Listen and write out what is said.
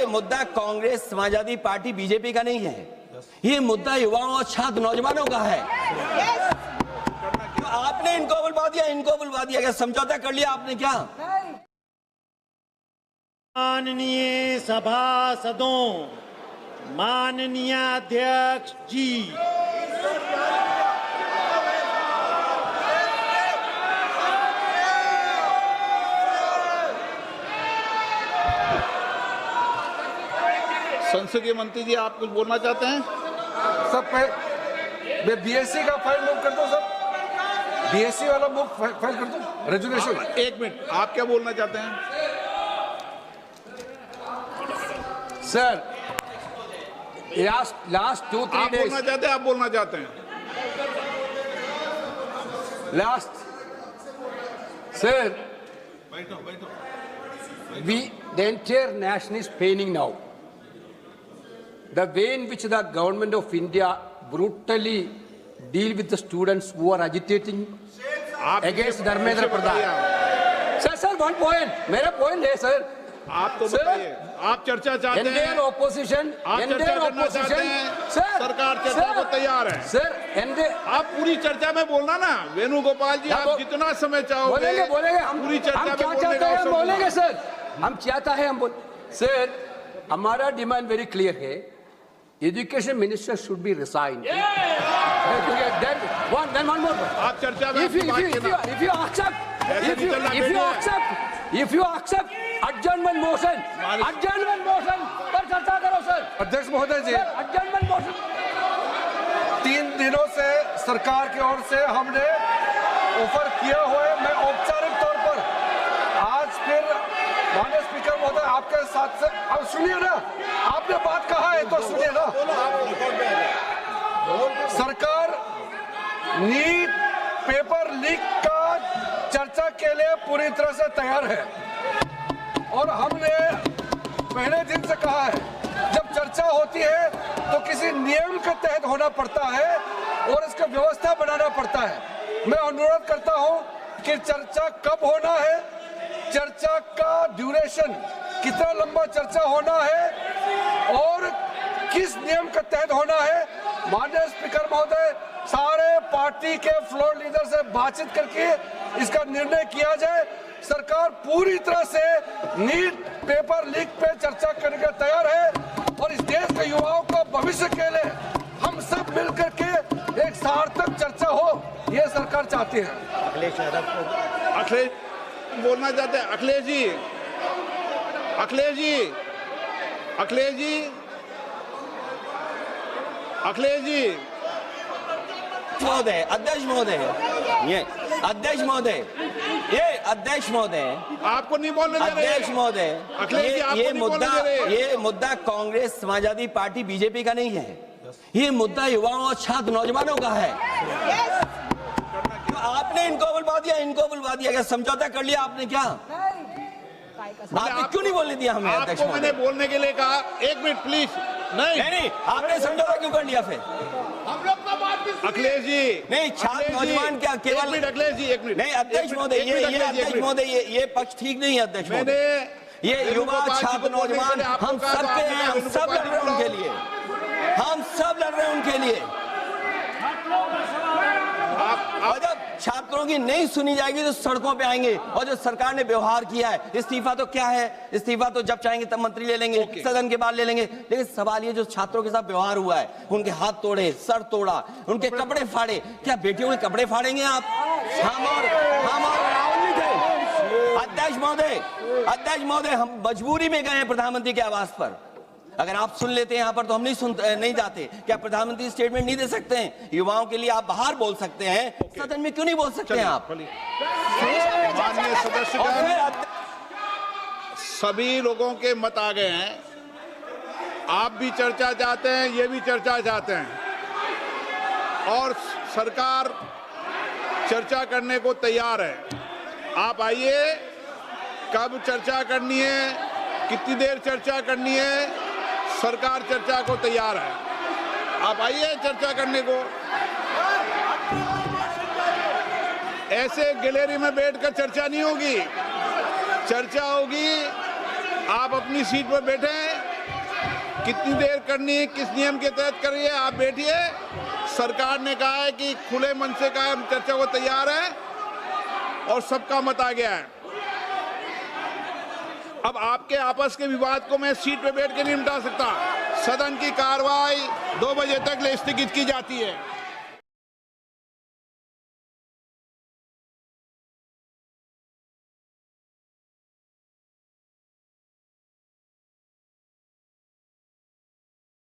मुद्दा Congress, Samajwadi party, BJP का नहीं है। ये मुद्दा युवाओं और छात्र नौजवानों का है। तो आपने इनको बुलवा दिया, क्या समझौता कर लिया आपने क्या? माननीय सभासदों, माननीय अध्यक्ष जी, संसदीय मंत्री जी, आप कुछ बोलना चाहते हैं? सब मैं बीएससी का फाइल मूव कर दो, सब बीएससी वाला मूव फाइल कर दो, रेजुलेशन। एक मिनट, आप क्या बोलना चाहते हैं? सर, लास्ट 2-3 आप days, बोलना चाहते हैं? आप बोलना चाहते हैं? Last sir, the entire nation is paining now. The way in which the government of India brutally deal with the students who are agitating against Dharmendra Pradhan. Sir, one point. मेरा point है sir. आप तो बताइए, आप चर्चा चाहते हैं? Entire opposition, आप चर्चा करना चाहते हैं? सरकार चर्चा को तैयार है। सर, आप पूरी चर्चा में बोलना ना, वेणुगोपाल जी, आप जितना समय चाहोगे बोलेंगे हम पूरी चर्चा में बोलने का हम बोलेंगे सर, हम चाहता है हम बोल। सर, हमारा डिमांड वेरी क्लियर है, education minister should be resign. Then one more. आप चर्चा में if you accept adjournment motion पर चर्चा करो सर। अध्यक्ष महोदय जी, adjournment motion 3 दिनों से सरकार की ओर से हमने ऑफर किया हुआ है। मैं औपचारिक तौर पर आज फिर माननीय स्पीकर महोदय आपके साथ से, अब सुनिए ना, आपने बात कहा है तो सुनिए ना। सरकार नीट पेपर लीक का चर्चा के लिए पूरी तरह से तैयार है और हमने पहले दिन से कहा है, जब चर्चा होती है तो किसी नियम के तहत होना पड़ता है और इसका व्यवस्था बनाना पड़ता है। मैं अनुरोध करता हूं कि चर्चा कब होना है, चर्चा का ड्यूरेशन, कितना लंबा चर्चा होना है और किस नियम के तहत होना है। माननीय स्पीकर महोदय, सारे पार्टी के फ्लोर लीडर से बातचीत करके इसका निर्णय किया जाए। सरकार पूरी तरह से नीट पेपर लीक पे चर्चा करने के तैयार है और इस देश के युवाओं को भविष्य के लिए हम सब मिलकर के एक सार्थक चर्चा हो, ये सरकार चाहती है। अखिलेश बोलना चाहते हैं? अखिलेश जी, महोदय, अध्यक्ष महोदय, ये अध्यक्ष महोदय, आपको नहीं बोलने दे रहे। अध्यक्ष महोदय, अखिलेश जी, आपको नहीं बोलने दे रहे। ये मुद्दा कांग्रेस, समाजवादी पार्टी, बीजेपी का नहीं है। ये मुद्दा युवाओं और छात्र नौजवानों का है। तो आपने इनको बुलवा दिया, क्या समझौता कर लिया आपने क्या? आपने क्यों नहीं बोलने दिया हमें? अध्यक्ष आपको मैंने बोलने के लिए कहा। एक मिनट प्लीज। नहीं, आपने समझौता क्यों कर लिया फिर? अखिलेष जी, नहीं, छात्र नौजवान क्या केवल? अखिलेश जी, एक मिनट। नहीं, अध्यक्ष महोदय, ये पक्ष ठीक नहीं है अध्यक्ष महोदय। ये युवा छात्र नौजवान हम सबके हैं, हम सब लड़ रहे हैं उनके लिए, हम सब लड़ रहे हैं उनके लिए। और जब छात्रों की नहीं सुनी जाएगी तो सड़कों पे आएंगे। और जो सरकार ने व्यवहार किया है, इस्तीफा तो क्या है, इस्तीफा तो जब चाहेंगे तब मंत्री ले लेंगे, सदन के बाद ले लेंगे। लेकिन सवाल ये, जो छात्रों के साथ व्यवहार हुआ है, उनके हाथ तोड़े, सर तोड़ा, उनके कपड़े फाड़े, क्या बेटियों के कपड़े फाड़ेंगे आप? हम और राहुल जी थे। अध्यक्ष महोदय, हम मजबूरी में गए हैं प्रधानमंत्री के आवास पर। अगर आप सुन लेते हैं यहाँ पर तो हम नहीं जाते। क्या प्रधानमंत्री स्टेटमेंट नहीं दे सकते हैं? युवाओं के लिए आप बाहर बोल सकते हैं, सदन में क्यों नहीं बोल सकते हैं आप? माननीय सदस्यगण, सभी लोगों के मत आ गए हैं। आप भी चर्चा चाहते हैं, ये भी चर्चा चाहते हैं और सरकार चर्चा करने को तैयार है। आप आइए, कब चर्चा करनी है, कितनी देर चर्चा करनी है, सरकार चर्चा को तैयार है। आप आइए चर्चा करने को। ऐसे गैलरी में बैठकर चर्चा नहीं होगी, चर्चा होगी। आप अपनी सीट पर बैठे, कितनी देर करनी है, किस नियम के तहत कर रही है, आप बैठिए। सरकार ने कहा है कि खुले मन से कहा हम चर्चा को तैयार है और सबका मत आ गया है। अब आपके आपस के विवाद को मैं सीट पे बैठ के नहीं निपटा सकता। सदन की कार्रवाई 2 बजे तक स्थगित की जाती है।